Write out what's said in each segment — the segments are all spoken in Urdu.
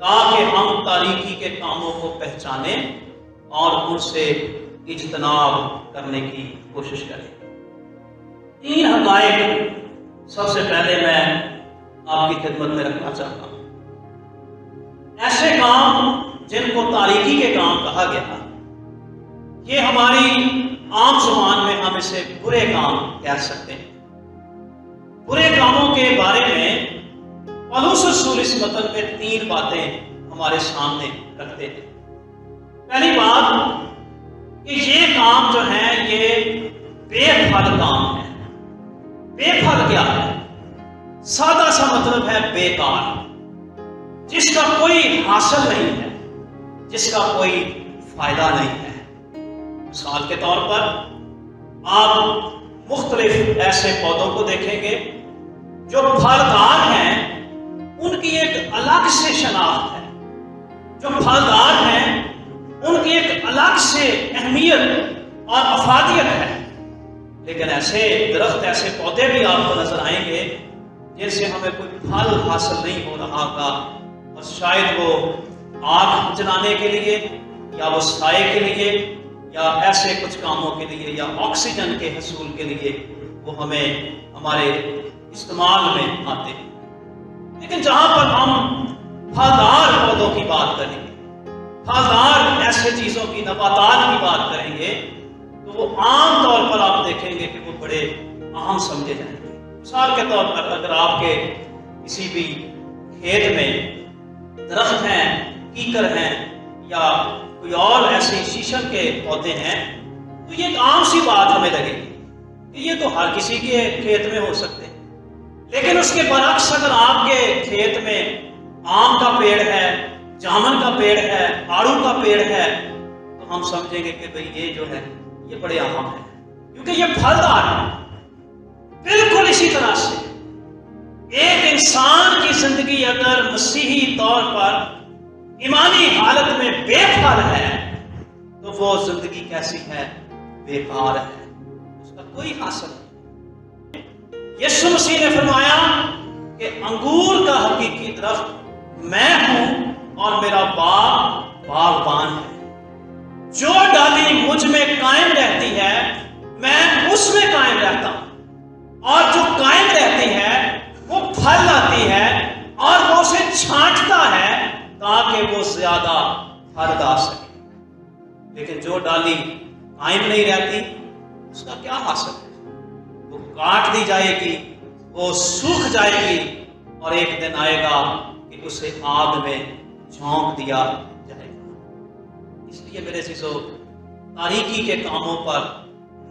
تاکہ ہم تاریکی کے کاموں کو پہچانیں اور ان سے اجتناب کرنے کی کوشش کریں۔ 3 حقائق سب سے پہلے میں آپ کی خدمت میں رکھنا چاہتا ہوں۔ ایسے کام جن کو تاریکی کے کام کہا گیا، یہ ہماری عام زبان میں ہم اسے برے کام کہہ سکتے ہیں۔ برے کاموں کے بارے میں پولس رسول اس متن میں 3 باتیں ہمارے سامنے رکھتے ہیں۔ پہلی بات کہ یہ کام جو ہے یہ بے پھل کام ہے۔ بے پھل کیا ہے؟ سادہ سا مطلب ہے بیکار، جس کا کوئی حاصل نہیں ہے، جس کا کوئی فائدہ نہیں ہے۔ مثال کے طور پر آپ مختلف ایسے پودوں کو دیکھیں گے جو پھلدار ہیں، ان کی ایک الگ سے شناخت ہے۔ جو پھلدار ہیں ان کی ایک الگ سے اہمیت اور افادیت ہے۔ لیکن ایسے درخت، ایسے پودے بھی آپ کو نظر آئیں گے جن سے ہمیں کوئی پھل حاصل نہیں ہو رہا ہوگا، اور شاید وہ آگ جلانے کے لیے یا وہ سائے کے لیے یا ایسے کچھ کاموں کے لیے یا آکسیجن کے حصول کے لیے وہ ہمیں ہمارے استعمال میں آتے ہیں۔ لیکن جہاں پر ہم پھلدار پودوں کی بات کریں گے، پھلدار ایسے چیزوں کی، نباتات کی بات کریں گے، تو وہ عام طور پر آپ دیکھیں گے کہ وہ بڑے اہم سمجھے جائیں گے۔ مثال کے طور پر اگر آپ کے کسی بھی کھیت میں درخت ہیں، کیکر ہیں یا کوئی اور ایسے شیشم کے پودے ہیں، تو یہ ایک عام سی بات ہمیں لگے گی کہ یہ تو ہر کسی کے کھیت میں ہو سکتے ہیں۔ لیکن اس کے برعکس اگر آپ کے کھیت میں آم کا پیڑ ہے، جامن کا پیڑ ہے، آڑو کا پیڑ ہے، تو ہم سمجھیں گے کہ بھئی یہ جو ہے یہ بڑے اہم ہے، کیونکہ یہ پھلدار ہے۔ بالکل اسی طرح سے ایک انسان کی زندگی اگر مسیحی طور پر ایمانی حالت میں بے پھل ہے تو وہ زندگی کیسی ہے؟ بیکار ہے، اس کا کوئی حاصل نہیں۔ یسوع مسیح نے فرمایا کہ انگور کا حقیقی درخت میں ہوں اور میرا باپ باغبان ہے۔ جو ڈالی مجھ میں قائم رہتی ہے میں اس میں قائم رہتا ہوں، اور جو قائم رہتی ہے وہ پھل لاتی ہے اور وہ اسے چھانٹتا ہے تاکہ وہ زیادہ پھل لا سکے۔ لیکن جو ڈالی قائم نہیں رہتی اس کا کیا حاصل ہے؟ وہ کاٹ دی جائے گی، وہ سوکھ جائے گی، اور ایک دن آئے گا کہ اسے آگ میں جھونک دیا جائے گا۔ اس لیے میرے عزیزو، تاریکی کے کاموں پر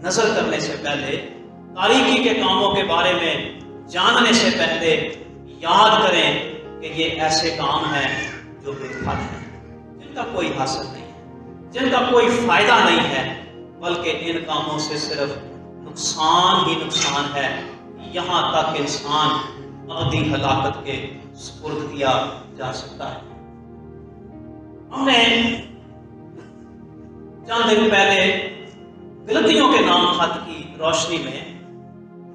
نظر کرنے سے پہلے، تاریکی کے کاموں کے بارے میں جاننے سے پہلے یاد کریں کہ یہ ایسے کام ہیں جو بے پھل ہیں، جن کا کوئی حاصل نہیں ہے، جن کا کوئی فائدہ نہیں ہے، بلکہ ان کاموں سے صرف نقصان ہی نقصان ہے، یہاں تک انسان ابدی ہلاکت کے سپرد کیا جا سکتا ہے۔ ہم نے چند دن پہلے غلطیوں کے نام خط کی روشنی میں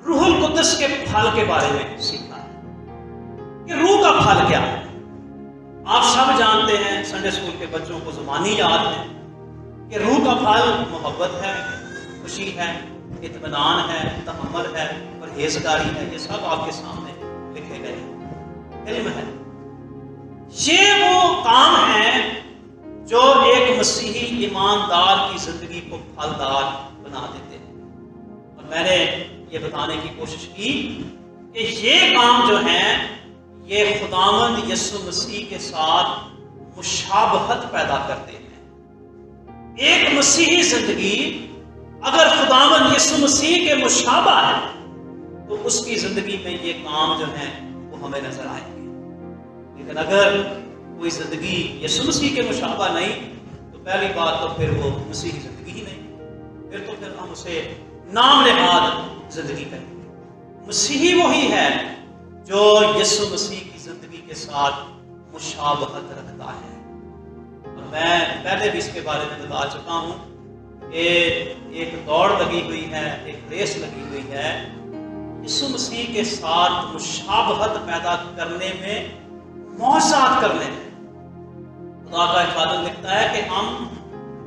روح القدس کے پھل کے بارے میں سیکھا ہے کہ روح کا پھل کیا ہے۔ آپ سب جانتے ہیں، سنڈے اسکول کے بچوں کو زبانی یاد ہے کہ روح کا پھل محبت ہے، خوشی ہے، اطمینان ہے، تحمل ہے، پرہیزگاری ہے۔ یہ سب آپ کے سامنے لکھے گئے ہیں، علم ہے۔ یہ وہ کام ہے جو ایک مسیحی ایماندار کی زندگی کو پھلدار بنا دیتے ہیں۔ اور میں نے یہ بتانے کی کوشش کی کہ یہ کام جو ہے یہ خداوند یسوع مسیح کے ساتھ مشابہت پیدا کرتے ہیں۔ ایک مسیحی زندگی اگر خداوند یسوع مسیح کے مشابہ ہے تو اس کی زندگی میں یہ کام جو ہے وہ ہمیں نظر آئیں گے۔ لیکن اگر کوئی زندگی یسوع مسیح کے مشابہ نہیں تو پہلی بات تو پھر وہ مسیحی زندگی ہی نہیں، پھر ہم اسے نام نہاد زندگی کریں گے۔ مسیحی وہی ہے جو یسوع مسیح کی زندگی کے ساتھ مشابہت رکھتا ہے۔ اور میں پہلے بھی اس کے بارے میں بتا چکا ہوں کہ ایک دوڑ لگی ہوئی ہے، ایک ریس لگی ہوئی ہے یسوع مسیح کے ساتھ مشابہت پیدا کرنے میں، معجزات کرنے میں۔ خدا کا خادم لکھتا ہے کہ ہم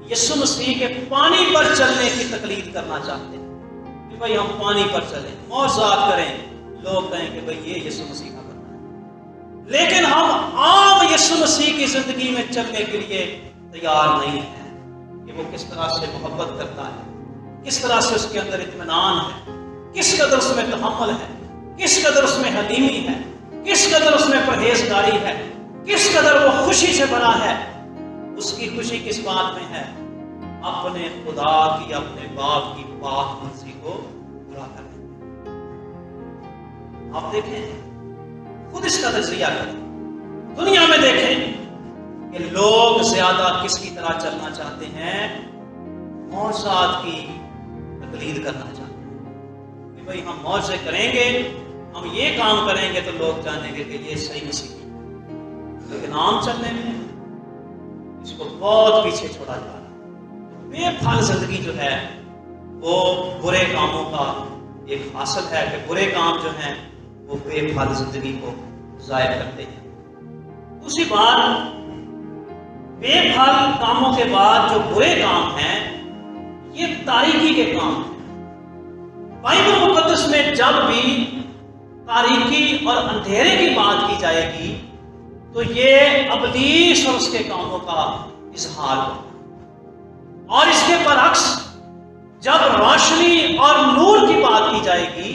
یسوع مسیح کے پانی پر چلنے کی تقلید کرنا چاہتے ہیں کہ بھائی ہم پانی پر چلیں، معجزات کریں، لوگ کہیں کہ بھائی یہ یسوع مسیح کا کرنا ہے، لیکن ہم عام یسوع مسیح کی زندگی میں چلنے کے لیے تیار نہیں ہیں کہ وہ کس طرح سے محبت کرتا ہے، کس طرح سے اس کے اندر اطمینان ہے، کس قدر اس میں تحمل ہے، کس قدر اس میں حلیمی ہے، کس قدر اس میں پرہیزگاری ہے، کس قدر وہ خوشی سے بھرا ہے۔ اس کی خوشی کس بات میں ہے؟ اپنے خدا کی، اپنے باپ کی پاک مرضی کو پورا کرنے میں۔ آپ دیکھیں، خود اس کا تجزیہ کریں، دنیا میں دیکھیں کہ لوگ زیادہ کس کی طرح چلنا چاہتے ہیں؟ معجزات کی تقلید کرنا چاہتے ہیں کہ بھئی ہم معجزے کریں گے، ہم یہ کام کریں گے تو لوگ جانیں گے کہ یہ صحیح مسیح ہے، لیکن عام چلنے میں اس کو بہت پیچھے چھوڑا جا رہا ہے۔ بے پھل زندگی جو ہے وہ برے کاموں کا ایک حاصل ہے کہ برے کام جو ہیں وہ بے پھل زندگی کو ضائع کرتے ہیں۔ دوسری بات، بے پھل کاموں کے بعد جو برے کام ہیں یہ تاریکی کے کام ہیں۔ بائبل مقدس میں جب بھی تاریکی اور اندھیرے کی بات کی جائے گی تو یہ ابلیس اور اس کے کاموں کا اظہار ہوگا، اور اس کے برعکس جب روشنی اور نور کی بات کی جائے گی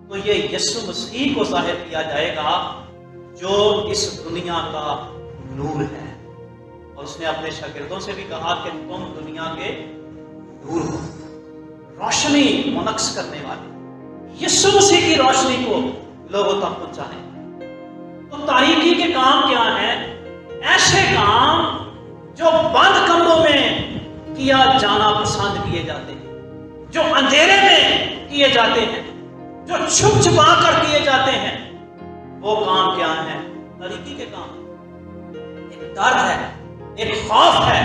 تو یہ یسوع مسیح کو ظاہر کیا جائے گا جو اس دنیا کا نور ہے۔ اور اس نے اپنے شاگردوں سے بھی کہا کہ تم دنیا کے نور ہو، روشنی منعکس کرنے والے، یسوع مسیح کی روشنی کو لوگوں تک پہنچانے۔ تو تاریکی کے کام کیا ہیں؟ ایسے کام جو بند کمروں میں کیا جانا پسند کیے جاتے ہیں، جو اندھیرے میں کیے جاتے ہیں، جو چھپ چھپا کر کیے جاتے ہیں، وہ کام کیا ہیں؟ تاریکی کے کام۔ ایک ڈر ہے، ایک خوف ہے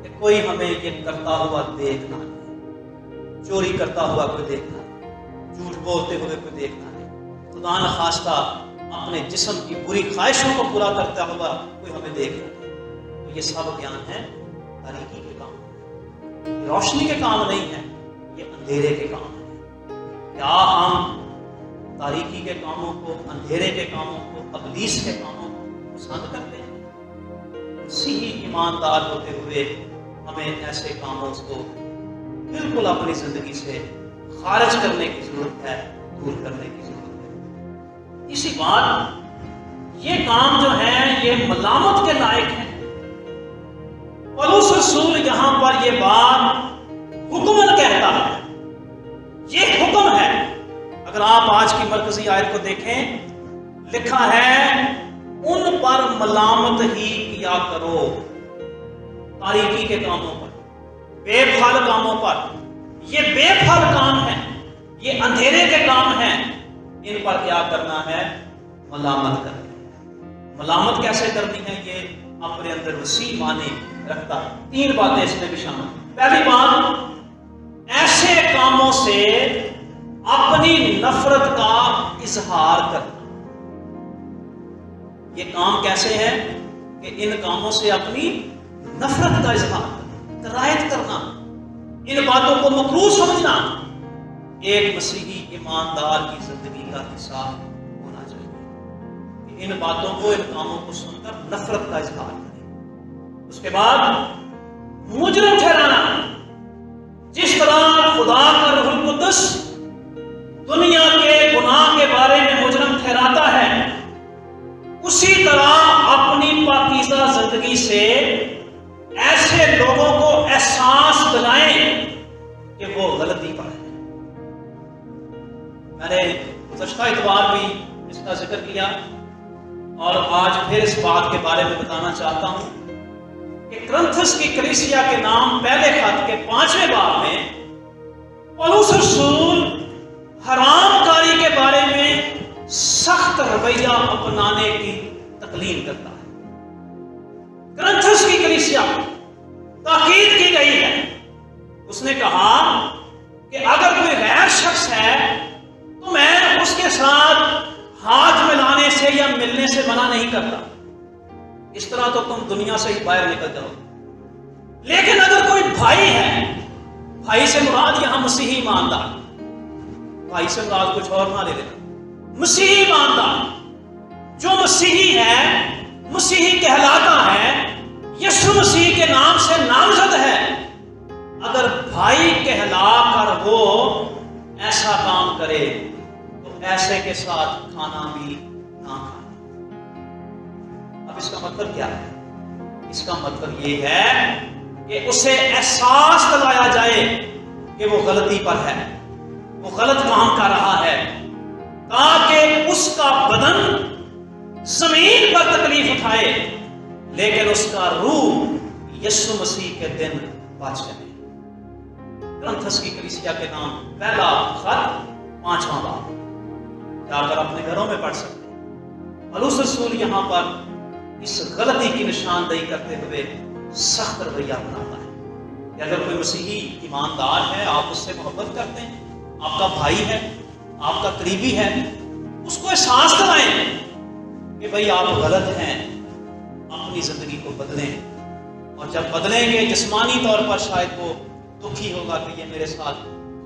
کہ کوئی ہمیں یہ کرتا ہوا دیکھ نہ لے، چوری کرتا ہوا کوئی دیکھ نہ لے، جھوٹ بولتے ہوئے کوئی دیکھ نہ لے، خدا نخواستہ اپنے جسم کی بری خواہشوں کو پورا کرتا ہوا کوئی ہمیں دیکھ نہ لے۔ تو یہ سب بیان ہے تاریکی کے کام، یہ روشنی کے کام نہیں ہے، یہ اندھیرے کے کام ہے۔ کیا ہم تاریکی کے کاموں کو، اندھیرے کے کاموں کو، ابلیس کے کاموں کو پسند کرتے ہیں؟ مسیحی ایماندار ہوتے ہوئے ہمیں ایسے کاموں کو بالکل اپنی زندگی سے خارج کرنے کی ضرورت ہے، دور کرنے کی ضرورت ہے۔ اسی بات، یہ کام جو ہیں یہ ملامت کے لائق ہیں۔ پولس رسول یہاں پر یہ بات حکمن کہتا ہے، یہ حکم ہے۔ اگر آپ آج کی مرکزی آیت کو دیکھیں، لکھا ہے ان پر ملامت ہی کیا کرو، تاریکی کے کاموں پر، بے پھل کاموں پر۔ یہ بے پھل کام ہے، یہ اندھیرے کے کام ہیں، ان پر کیا کرنا ہے؟ ملامت کرنی ہے۔ ملامت کیسے کرنی ہے؟ یہ اپنے اندر وسیع معنی رکھتا ہے۔ 3 باتیں اس میں بھی شامل۔ پہلی بات، ایسے کاموں سے اپنی نفرت کا اظہار کرنا۔ یہ کام کیسے ہے کہ ان کاموں سے اپنی نفرت کا اظہار کرنا، کرایت کرنا، ان باتوں کو مکروہ سمجھنا ایک مسیحی ایماندار کی زندگی کا حصہ ہونا چاہیے کہ ان باتوں کو، ان کاموں کو سن کر نفرت کا اظہار کریں۔ اس کے بعد مجرم ٹھہرانا، جس طرح خدا کا روح القدس دنیا کے گناہ کے بارے میں مجرم ٹھہراتا ہے، اسی طرح اپنی پاکیزہ زندگی سے ایسے لوگوں کو احساس دلائیں کہ وہ غلطی پر ہے۔ میں نے گزشتہ اتوار بھی اس کا ذکر کیا اور آج پھر اس بات کے بارے میں بتانا چاہتا ہوں کہ کرنتھس کی کلیسیا کے نام پہلے خط کے 5ویں باب میں پولس رسول حرام کاری کے بارے میں سخت رویہ اپنانے کی تکلیف کرتا ہے۔ کرنتھس کی کلیسیا تاکید کی گئی ہے، اس نے کہا کہ اگر کوئی غیر شخص ہے تو میں اس کے ساتھ ہاتھ ملانے سے یا ملنے سے منع نہیں کرتا، اس طرح تو تم دنیا سے ہی باہر نکل جاؤ. لیکن اگر کوئی بھائی ہے، بھائی سے مراد یہاں مسیحی ایماندار، بھائی سے مراد کچھ اور نہ لے لینا، مسیحی ایماندار جو مسیحی ہے، مسیحی کہلاتا ہے، یسوع مسیح کے نام سے نامزد ہے، اگر بھائی کہلا کر وہ ایسا کام کرے تو ایسے کے ساتھ کھانا بھی نہ کھانا. اب اس کا مطلب کیا ہے؟ اس کا مطلب یہ ہے کہ اسے احساس دلایا جائے کہ وہ غلطی پر ہے، وہ غلط کام کر رہا ہے، تاکہ اس کا بدن زمین پر تکلیف اٹھائے لیکن اس کا روح یسوع مسیح کے دن بچ جائے. کرنتھس کی کلیسیا کے نام پہلا خط 5واں باب جا کر اپنے گھروں میں پڑھ سکتے ہیں. پولس رسول یہاں پر اس غلطی کی نشاندہی کرتے ہوئے سخت رویہ بناتا ہے کہ اگر کوئی مسیحی ایماندار ہے، آپ اس سے محبت کرتے ہیں، آپ کا بھائی ہے، آپ کا قریبی ہے، اس کو احساس دلائیں کہ بھائی آپ غلط ہیں، اپنی زندگی کو بدلیں. اور جب بدلیں گے جسمانی طور پر شاید وہ دکھی ہوگا کہ یہ میرے ساتھ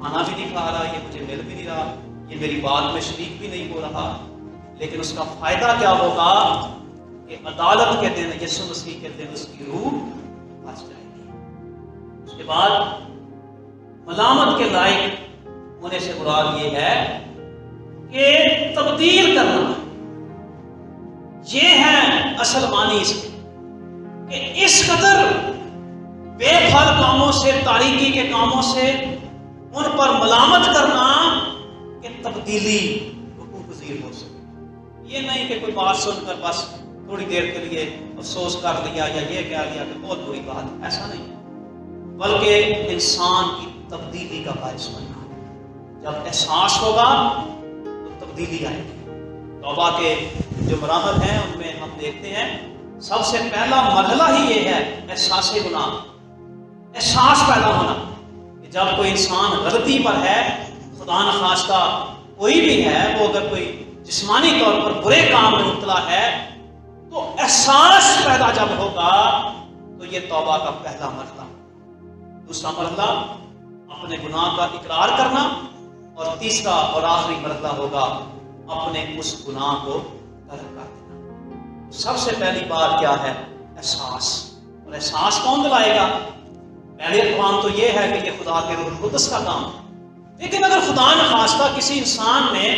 کھانا بھی نہیں کھا رہا، یہ مجھے مل بھی نہیں رہا، یہ میری بات میں شریک بھی نہیں ہو رہا، لیکن اس کا فائدہ کیا ہوگا کہ عدالت کے دن، یسوع مسیح کے دن اس کی روح بچ جائے گی. اس کے بعد ملامت کے لائق ہونے سے مراد یہ ہے کہ تبدیل کرنا. یہ ہے اصل معنی اس کی کہ اس قدر بے پھل کاموں سے، تاریکی کے کاموں سے ان پر ملامت کرنا کہ تبدیلی وقوع پذیر ہو سکے. یہ نہیں کہ کوئی بات سن کر بس تھوڑی دیر کے لیے افسوس کر لیا یا یہ کہہ لیا کہ بہت بری بات، ایسا نہیں، بلکہ انسان کی تبدیلی کا باعث بننا. جب احساس ہوگا تو تبدیلی آئے گی. توبہ کے جو مراحل ہیں ان میں ہم دیکھتے ہیں سب سے پہلا مرحلہ ہی یہ ہے احساس گناہ، احساس پیدا ہونا کہ جب کوئی انسان غلطی پر ہے، خدا نخواستہ کوئی بھی ہے، وہ اگر کوئی جسمانی طور پر برے کام میں مبتلا ہے تو احساس پیدا جب ہوگا تو یہ توبہ کا پہلا مرحلہ. دوسرا مرحلہ اپنے گناہ کا اقرار کرنا، اور تیسرا اور آخری مرحلہ ہوگا اپنے اس گناہ کو ترک کر دینا. سب سے پہلی بات کیا ہے؟ احساس. اور احساس کون دلائے گا؟ پہلے اقوام تو یہ ہے کہ یہ خدا کے روح القدس کا کام ہے. لیکن اگر خدا نخواستہ کسی انسان نے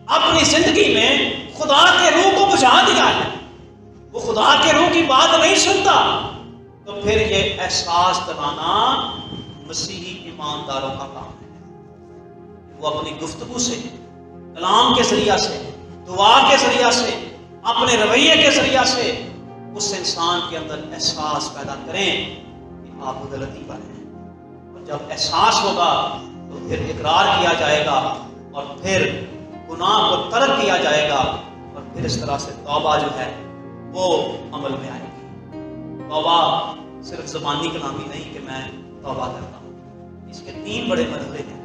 اپنی زندگی میں خدا کے روح کو بجھا دیا ہے، وہ خدا کے روح کی بات نہیں سنتا، تو پھر یہ احساس دلانا مسیحی ایمانداروں کا کام ہے. وہ اپنی گفتگو سے، کلام کے ذریعہ سے، دعا کے ذریعہ سے، اپنے رویے کے ذریعہ سے اس انسان کے اندر احساس پیدا کریں کہ آپ غلطی پر ہیں. اور جب احساس ہوگا تو پھر اقرار کیا جائے گا، اور پھر گناہ کو ترک کیا جائے گا، اور پھر اس طرح سے توبہ جو ہے وہ عمل میں آئے گی. توبہ صرف زبانی کلامی نہیں کہ میں توبہ کرتا ہوں. اس کے 3 بڑے مرحلے ہیں: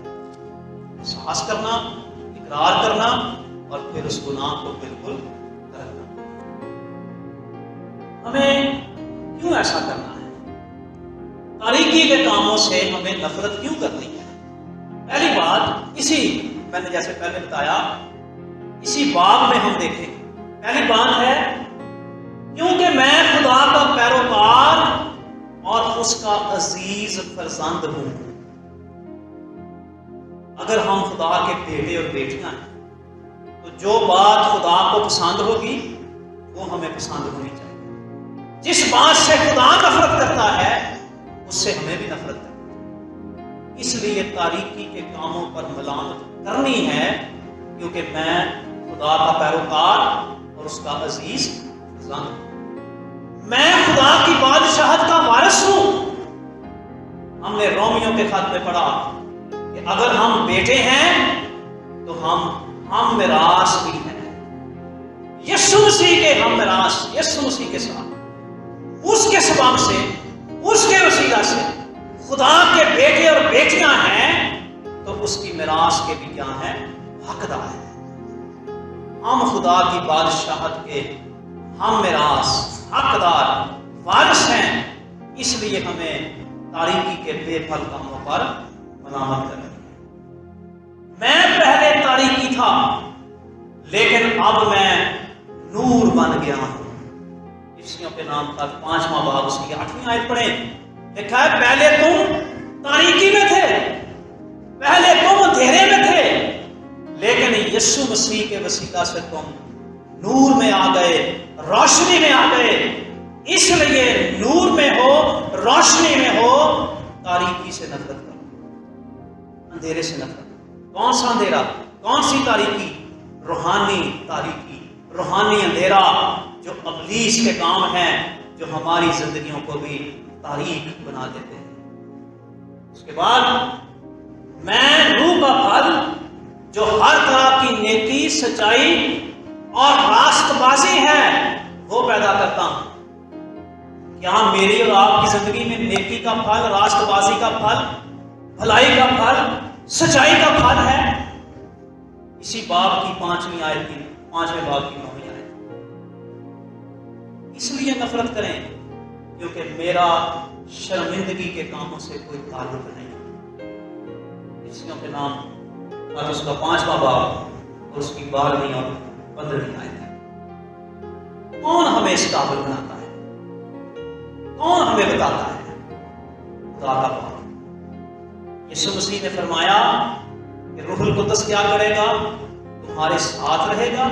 احساس کرنا، اقرار کرنا، اور پھر اس گناہ کو بالکل ترک کرنا. ہمیں کیوں ایسا کرنا ہے؟ تاریکی کے کاموں سے ہمیں نفرت کیوں کرنی ہے؟ پہلی بات اسی میں نے جیسے پہلے بتایا اسی باب میں ہم دیکھیں. پہلی بات ہے کیونکہ میں خدا کا پیروکار اور اس کا عزیز فرزند ہوں. اگر ہم خدا کے بیٹے اور بیٹیاں ہیں تو جو بات خدا کو پسند ہوگی وہ ہمیں پسند ہونی چاہیے. جس بات سے خدا نفرت کرتا ہے اس سے ہمیں بھی نفرت کرنا ہے. اس لیے تاریکی کے کاموں پر ملامت کرنی ہے کیونکہ میں خدا کا پیروکار اور اس کا عزیز فرزند ہوں. میں خدا کی بادشاہت کا وارث ہوں. ہم نے رومیوں کے خط میں پڑھا کہ اگر ہم بیٹے ہیں تو ہم میراث بھی ہیں. یسوع مسیح کے ہم میراث، یسوع مسیح کے ساتھ، اس کے سبب سے، اس کے وسیلہ سے خدا کے بیٹے اور بیٹیاں ہیں تو اس کی میراث کے بھی کیا ہیں؟ حقدار ہیں. ہم خدا کی بادشاہت کے ہم میراث، حق حقدار وارث ہیں، اس لیے ہمیں تاریکی کے بے پھل کاموں پر ملامت کرنی ہے۔ میں پہلے تاریکی تھا لیکن اب میں نور بن گیا ہوں۔ عیسائیوں کے نام کا 5واں باب اس کی 8ویں آیت پڑھیں، لکھا ہے پہلے تم تاریکی میں تھے، پہلے تم اندھیرے میں تھے، لیکن یسوع مسیح کے وسیلہ سے تم نور میں آ گئے، روشنی میں آ گئے۔ اس لیے نور میں ہو، روشنی میں ہو، تاریکی سے نفرت کرو، اندھیرے سے نفرت کرو۔ کون سا اندھیرا؟ کون سی تاریکی؟ روحانی تاریکی، روحانی اندھیرا جو ابلیس کے کام ہیں، جو ہماری زندگیوں کو بھی تاریک بنا دیتے ہیں۔ اس کے بعد میں روح کا پھل جو ہر طرح کی نیکی، سچائی اور راست بازی ہے وہ پیدا کرتا ہوں۔ کیا میری اور آپ کی زندگی میں نیکی کا پھل، راست بازی کا پھل، بھلائی کا پھل، سچائی کا پھل ہے؟ اسی باب کی 5ویں آیت کی 5ویں باب کی 9ویں آیت۔ اس لیے نفرت کریں کیونکہ میرا شرمندگی کے کاموں سے کوئی تعلق نہیں۔ عیسائیوں کے نام اور اس کا 5واں باب اور اس کی 12ویں اور 15ویں آیت ہے۔ کون ہمیں اس قابل بناتا ہے؟ کون ہمیں بتاتا ہے؟ خدا کا پاک۔ یسوع مسیح نے فرمایا کہ روح القدس کیا کرے گا؟ تمہارے ساتھ رہے گا،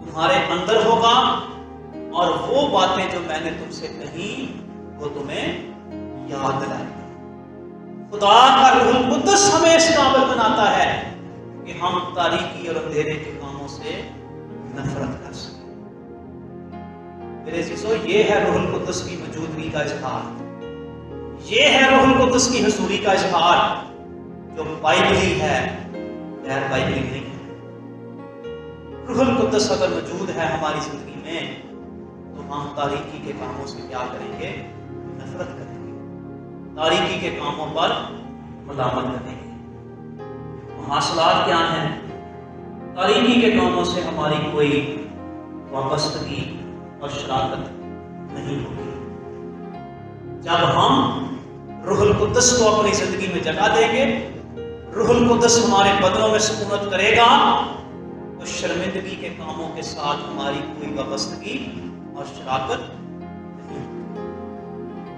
تمہارے اندر ہوگا، اور وہ باتیں جو میں نے تم سے کہیں وہ تمہیں یاد دلائے گا۔ خدا کا روح القدس ہمیں اس قابل بناتا ہے کہ ہم تاریکی اور اندھیرے کے کاموں سے نفرت کر سکیں۔ میرے عزیزو، یہ ہے روح القدس کی موجودگی کا اظہار، یہ ہے روح القدس کی حضوری کا اظہار جو بائبلی ہے، غیر بائبلی نہیں ہے۔ روح القدس اگر موجود ہے ہماری زندگی میں تو ہم تاریکی کے کاموں سے کیا کریں گے؟ نفرت کریں گے، تاریکی کے کاموں پر ملامت کریں گے۔ حاصلات کیا ہیں؟ تاریکی کے کاموں سے ہماری کوئی وابستگی اور شراکت نہیں ہوگی۔ جب ہم روح القدس کو اپنی زندگی میں جگہ دیں گے، روح القدس ہمارے بدنوں میں سکونت کرے گا، تو شرمندگی کے کاموں کے ساتھ ہماری کوئی وابستگی اور شراکت نہیں ہوگی۔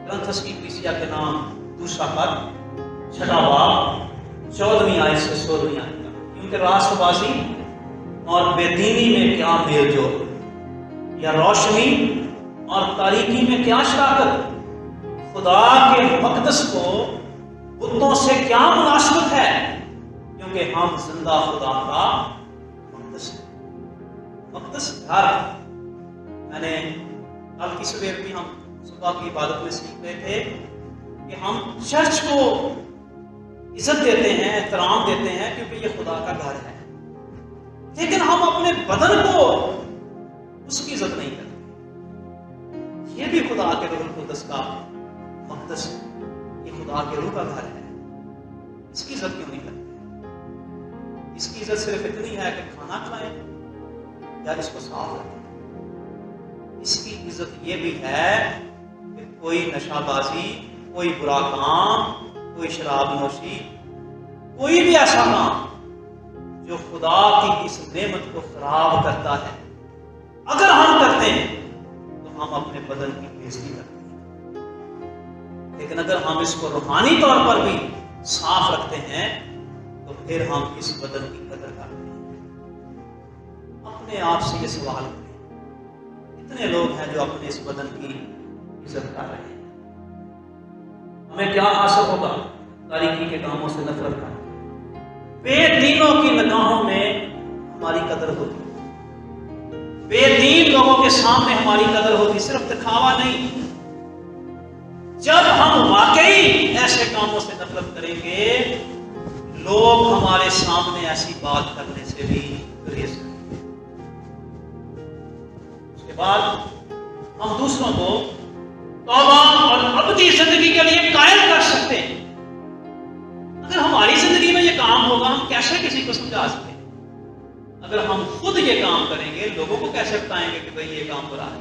کرنتھس کی کلیسیا کے نام 2 خط 6واں باب 14ویں آیت سے 16ویں آیت تک، کیونکہ راست بازی اور بے دینی میں کیا میل جول، یا روشنی اور تاریکی میں کیا شراکت؟ خدا کے مقدس کو بتوں سے کیا مناسبت ہے؟ کیونکہ ہم زندہ خدا کا مقدس ہے۔ مقدس گھر، میں نے کل کی سویر بھی ہم صبح کی عبادت میں سیکھ رہے تھے کہ ہم چرچ کو عزت دیتے ہیں، احترام دیتے ہیں کیونکہ یہ خدا کا گھر ہے، لیکن ہم اپنے بدن کو اس کی عزت نہیں کرتے۔ یہ بھی خدا کے روح القدس کا مقدس ہے، یہ خدا کے روح کا گھر ہے، اس کی عزت کیوں نہیں کرتے؟ اس کی عزت صرف اتنی ہے کہ کھانا کھلائیں یا اس کو صاف رکھیں۔ اس کی عزت یہ بھی ہے کہ کوئی نشہ بازی، کوئی برا کام، کوئی شراب نوشی، کوئی بھی ایسا کام جو خدا کی اس نعمت کو خراب کرتا ہے، اگر ہم کرتے ہیں تو ہم اپنے بدن کی بےعزتی کرتے ہیں، لیکن اگر ہم اس کو روحانی طور پر بھی صاف رکھتے ہیں تو پھر ہم اس بدن کی قدر کرتے ہیں۔ اپنے آپ سے یہ سوال کریں، کتنے لوگ ہیں جو اپنے اس بدن کی عزت کر رہے ہیں؟ ہمیں کیا حاصل ہوگا؟ تاریکی کے کاموں سے نفرت کا۔ بے دینوں کی نگاہوں میں ہماری قدر ہوتی، بے دین لوگوں کے سامنے ہماری قدر ہوتی، صرف دکھاوا نہیں۔ جب ہم واقعی ایسے کاموں سے نفرت کریں گے، لوگ ہمارے سامنے ایسی بات کرنے سے بھی گریز کریں گے۔ اس کے بعد ہم دوسروں کو توبہ اور ابدی زندگی کے لیے قائل کر سکتے ہیں۔ اگر ہماری زندگی میں یہ کام ہوگا، ہم کیسے کسی کو سمجھا سکتے ہیں؟ اگر ہم خود یہ کام کریں گے، لوگوں کو کیسے بتائیں گے کہ بھئی یہ کام برا ہے؟